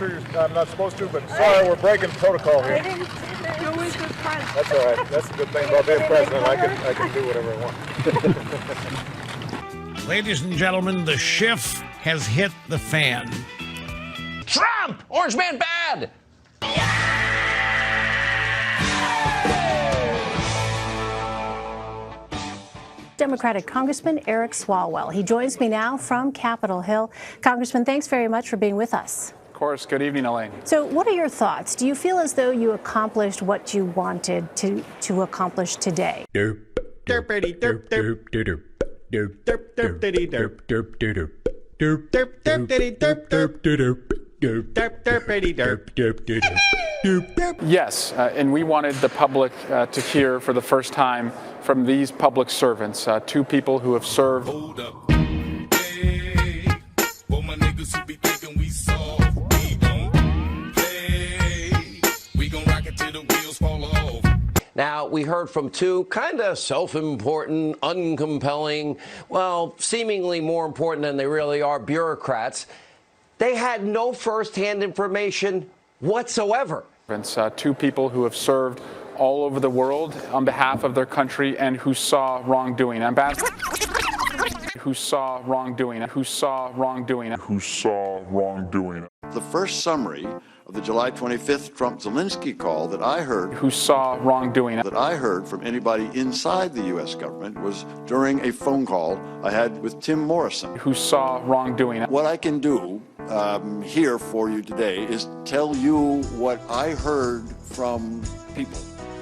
sure I'm not supposed to, but sorry, we're breaking protocol here. You're always good friends. That's all right. That's the good thing about being president. I can do whatever I want. Ladies and gentlemen, the Schiff has hit the fan. Trump! Orange man bad! Democratic Congressman Eric Swalwell. He joins me now from Capitol Hill. Congressman, thanks very much for being with us. Of course. Good evening, Elaine. So what are your thoughts? Do you feel as though you accomplished what you wanted to accomplish today? Derp, derp, derp, derp, derp, derp, derp, derp, derp, derp, derp, derp, derp, derp, derp, derp. Yes, and we wanted the public to hear for the first time from these public servants, two people who have served. Hold up. Hey, for my niggas who be thinking we soft, we don't play. We gon' rock it till the wheels fall off. Now, we heard from two kind of self-important, uncompelling, well, seemingly more important than they really are, bureaucrats. They had no first-hand information whatsoever. Two people who have served all over the world on behalf of their country and who saw wrongdoing. Who saw wrongdoing. Who saw wrongdoing. Who saw wrongdoing. The first summary of the July 25th Trump-Zelensky call that I heard who saw wrongdoing from anybody inside the U.S. government was during a phone call I had with Tim Morrison. Who saw wrongdoing. What I can do here for you today is tell you what I heard from people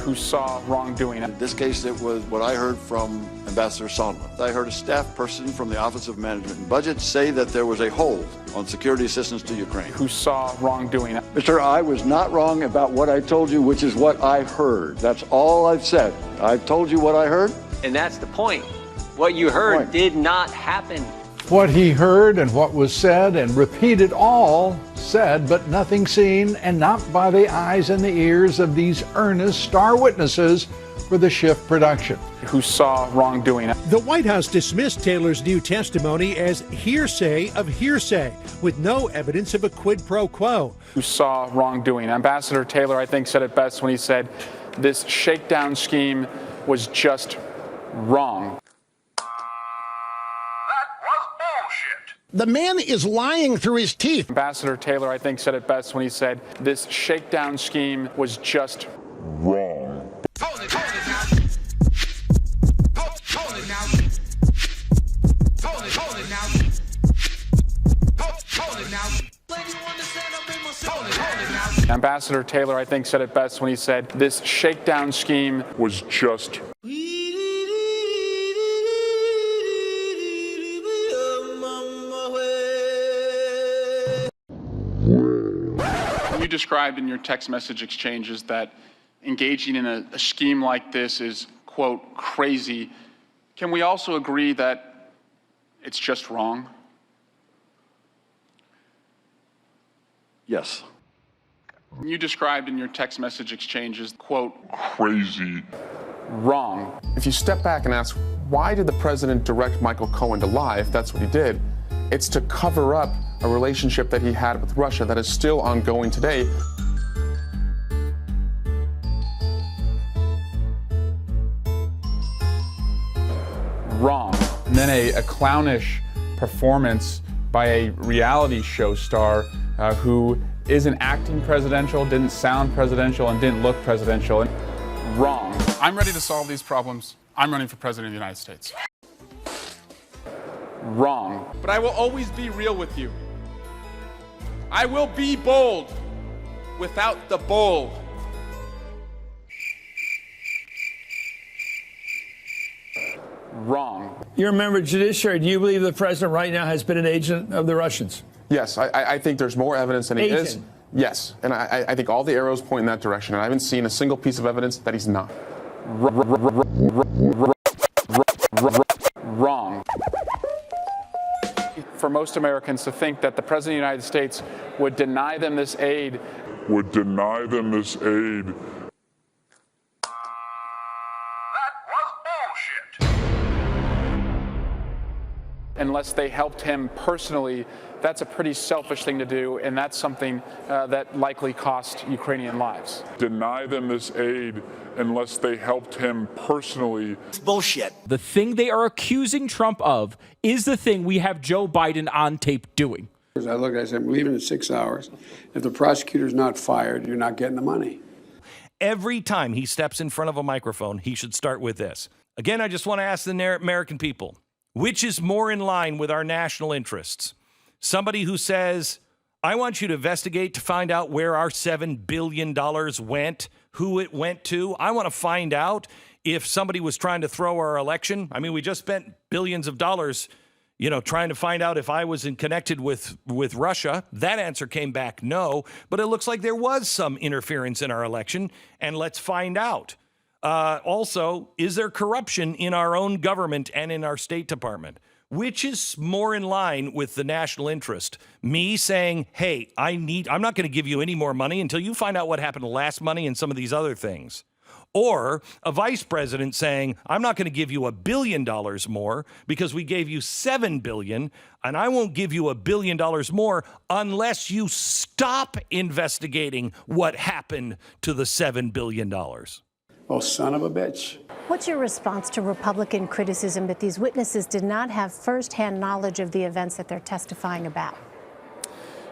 who saw wrongdoing. In this case, it was what I heard from Ambassador Sondland. I heard a staff person from the Office of Management and Budget say that there was a hold on security assistance to Ukraine. Who saw wrongdoing. Mr. I was not wrong about what I told you, which is what I heard. That's all I've said. I've told you what I heard. And that's the point. What you heard did not happen. What he heard and what was said and repeated, all said but nothing seen, and not by the eyes and the ears of these earnest star witnesses for the Schiff production. Who saw wrongdoing. The White House dismissed Taylor's new testimony as hearsay of hearsay, with no evidence of a quid pro quo. Who saw wrongdoing. Ambassador Taylor, I think, said it best when he said this shakedown scheme was just wrong. The man is lying through his teeth. Ambassador Taylor, I think, said it best when he said this shakedown scheme was just wrong. Hold it now. Hold it now. Hold it now. Hold it now. Ambassador Taylor, I think, said it best when he said this shakedown scheme was just You described in your text message exchanges that engaging in a scheme like this is, quote, crazy. Can we also agree that it's just wrong? Yes. You described in your text message exchanges, quote, crazy. Wrong. If you step back and ask, why did the president direct Michael Cohen to lie, if that's what he did? It's to cover up a relationship that he had with Russia that is still ongoing today. Wrong. And then a clownish performance by a reality show star who isn't acting presidential, didn't sound presidential, and didn't look presidential. Wrong. I'm ready to solve these problems. I'm running for president of the United States. Wrong. But I will always be real with you. I will be bold without the bold. Wrong. You're a member of the judiciary. Do you believe the president right now has been an agent of the Russians? Yes, I think there's more evidence than he is. Yes, and I think all the arrows point in that direction, and I haven't seen a single piece of evidence that he's not. Wrong. For most Americans to think that the President of the United States would deny them this aid. And unless they helped him personally. That's a pretty selfish thing to do, and that's something that likely cost Ukrainian lives. Deny them this aid unless they helped him personally. It's bullshit. The thing they are accusing Trump of is the thing we have Joe Biden on tape doing. I looked, I said, I'm leaving in 6 hours. If the prosecutor's not fired, you're not getting the money. Every time he steps in front of a microphone, he should start with this. Again, I just want to ask the American people, which is more in line with our national interests? Somebody who says, I want you to investigate to find out where our $7 billion went, who it went to. I want to find out if somebody was trying to throw our election. I mean, we just spent billions of dollars, trying to find out if I was connected with Russia. That answer came back no, but it looks like there was some interference in our election, and let's find out. Also, is there corruption in our own government and in our State Department? Which is more in line with the national interest? Me saying, hey, I'm not going to give you any more money until you find out what happened to last money and some of these other things. Or a vice president saying, I'm not going to give you $1 billion more because we gave you $7 billion, and I won't give you $1 billion more unless you stop investigating what happened to the $7 billion. Oh, son of a bitch. What's your response to Republican criticism that these witnesses did not have firsthand knowledge of the events that they're testifying about?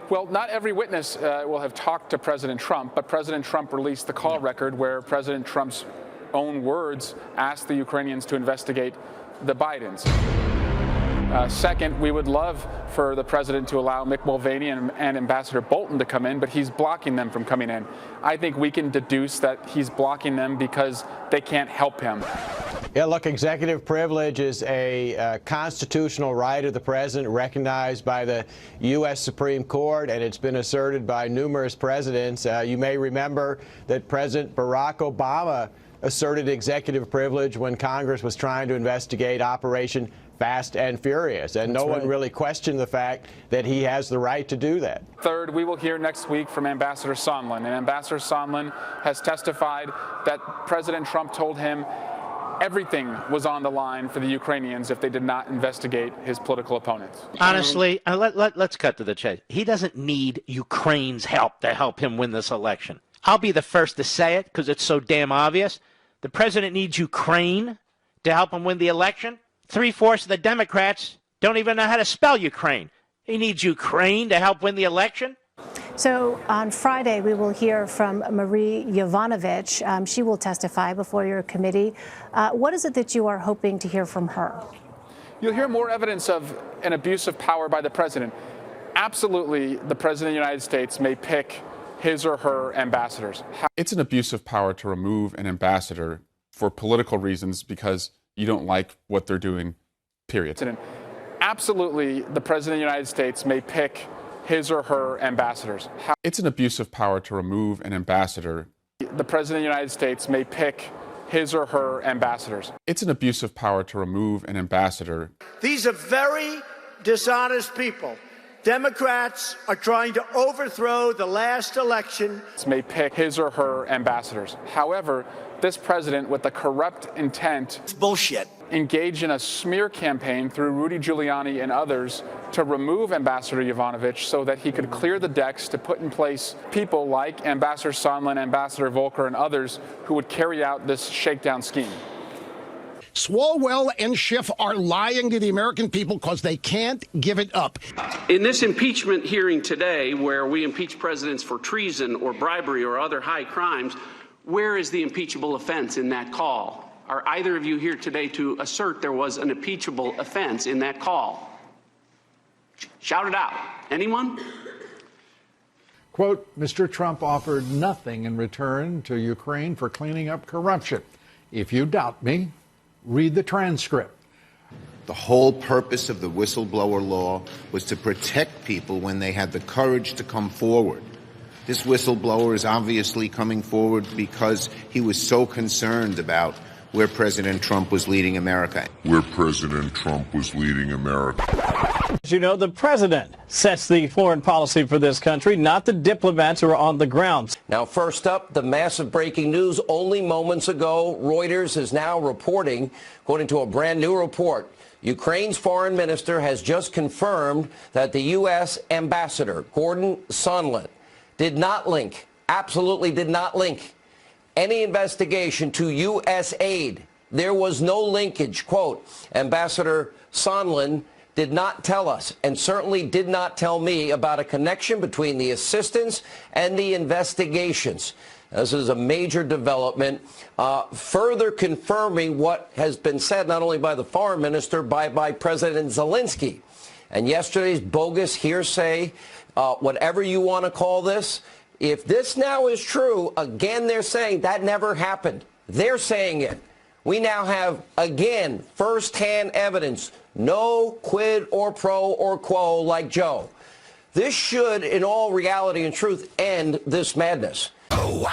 Well, not every witness will have talked to President Trump, but President Trump released the call record where President Trump's own words asked the Ukrainians to investigate the Bidens. Second, we would love for the president to allow Mick Mulvaney and Ambassador Bolton to come in, but he's blocking them from coming in. I think we can deduce that he's blocking them because they can't help him. Yeah, look, executive privilege is a constitutional right of the president recognized by the U.S. Supreme Court, and it's been asserted by numerous presidents. You may remember that President Barack Obama asserted executive privilege when Congress was trying to investigate Operation Fast and Furious, and no one really questioned the fact that he has the right to do that. Third, we will hear next week from Ambassador Sondland, and Ambassador Sondland has testified that President Trump told him everything was on the line for the Ukrainians if they did not investigate his political opponents. Honestly, let's cut to the chase. He doesn't need Ukraine's help to help him win this election. I'll be the first to say it because it's so damn obvious. The president needs Ukraine to help him win the election. 3/4 of the Democrats don't even know how to spell Ukraine. He needs Ukraine to help win the election. So on Friday, we will hear from Marie Yovanovitch. She will testify before your committee. What is it that you are hoping to hear from her? You'll hear more evidence of an abuse of power by the president. Absolutely, the president of the United States may pick his or her ambassadors. It's an abuse of power to remove an ambassador for political reasons because you don't like what they're doing, period. Absolutely, the president of the United States may pick his or her ambassadors. It's an abuse of power to remove an ambassador. The president of the United States may pick his or her ambassadors. It's an abuse of power to remove an ambassador. These are very dishonest people. Democrats are trying to overthrow the last election. May pick his or her ambassadors. However, this president, with a corrupt intent, it's bullshit, engaged in a smear campaign through Rudy Giuliani and others to remove Ambassador Yovanovitch so that he could clear the decks to put in place people like Ambassador Sondland, Ambassador Volker, and others who would carry out this shakedown scheme. Swalwell and Schiff are lying to the American people because they can't give it up. In this impeachment hearing today, where we impeach presidents for treason or bribery or other high crimes, where is the impeachable offense in that call? Are either of you here today to assert there was an impeachable offense in that call? Shout it out. Anyone? Quote, Mr. Trump offered nothing in return to Ukraine for cleaning up corruption. If you doubt me, read the transcript. The whole purpose of the whistleblower law was to protect people when they had the courage to come forward. This whistleblower is obviously coming forward because he was so concerned about where President Trump was leading America. Where President Trump was leading America. As you know, the president sets the foreign policy for this country, not the diplomats who are on the ground. Now, first up, the massive breaking news only moments ago. Reuters is now reporting, according to a brand new report, Ukraine's foreign minister has just confirmed that the U.S. ambassador, Gordon Sondland, did not link, absolutely did not link any investigation to U.S. aid. There was no linkage. Quote, Ambassador Sondland did not tell us and certainly did not tell me about a connection between the assistance and the investigations. This is a major development, further confirming what has been said not only by the foreign minister, but by President Zelensky. And yesterday's bogus hearsay, whatever you want to call this, if this now is true, again, they're saying that never happened. They're saying it. We now have, again, firsthand evidence, no quid or pro or quo like Joe. This should, in all reality and truth, end this madness. Oh,